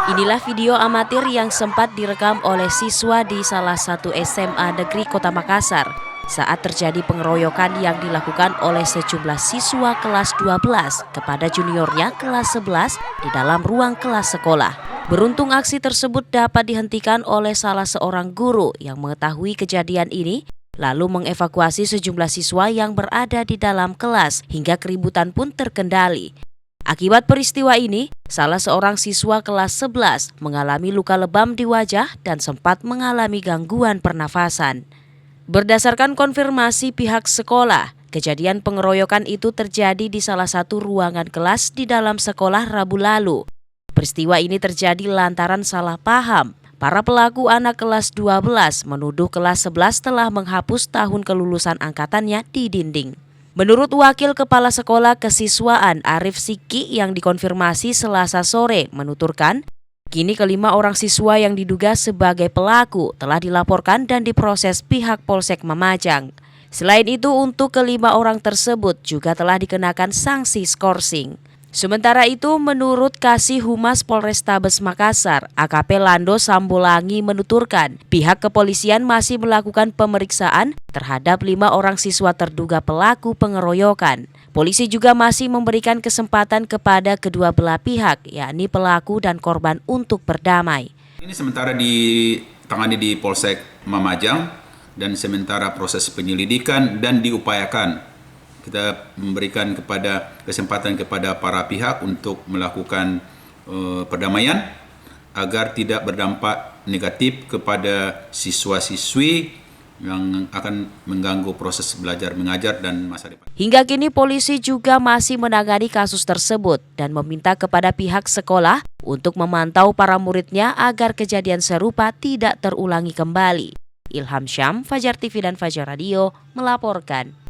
Inilah video amatir yang sempat direkam oleh siswa di salah satu SMA negeri Kota Makassar saat terjadi pengeroyokan yang dilakukan oleh sejumlah siswa kelas 12 kepada juniornya kelas 11 di dalam ruang kelas sekolah. Beruntung aksi tersebut dapat dihentikan oleh salah seorang guru yang mengetahui kejadian ini lalu mengevakuasi sejumlah siswa yang berada di dalam kelas hingga keributan pun terkendali. Akibat peristiwa ini, salah seorang siswa kelas 11 mengalami luka lebam di wajah dan sempat mengalami gangguan pernafasan. Berdasarkan konfirmasi pihak sekolah, kejadian pengeroyokan itu terjadi di salah satu ruangan kelas di dalam sekolah Rabu lalu. Peristiwa ini terjadi lantaran salah paham. Para pelaku anak kelas 12 menuduh kelas 11 telah menghapus tahun kelulusan angkatannya di dinding. Menurut Wakil Kepala Sekolah Kesiswaan Arif Siki yang dikonfirmasi Selasa sore menuturkan, kini kelima orang siswa yang diduga sebagai pelaku telah dilaporkan dan diproses pihak Polsek Mamajang. Selain itu, untuk kelima orang tersebut juga telah dikenakan sanksi skorsing. Sementara itu, menurut Kasih Humas Polrestabes Makassar, AKP Lando Sambolangi menuturkan pihak kepolisian masih melakukan pemeriksaan terhadap 5 orang siswa terduga pelaku pengeroyokan. Polisi juga masih memberikan kesempatan kepada kedua belah pihak, yakni pelaku dan korban untuk berdamai. Ini sementara ditangani di Polsek Mamajang dan sementara proses penyelidikan dan diupayakan. Kita memberikan kesempatan kepada para pihak untuk melakukan perdamaian agar tidak berdampak negatif kepada siswa-siswi yang akan mengganggu proses belajar mengajar dan masa depan. Hingga kini polisi juga masih menangani kasus tersebut dan meminta kepada pihak sekolah untuk memantau para muridnya agar kejadian serupa tidak terulangi kembali. Ilham Syam, Fajar TV dan Fajar Radio melaporkan.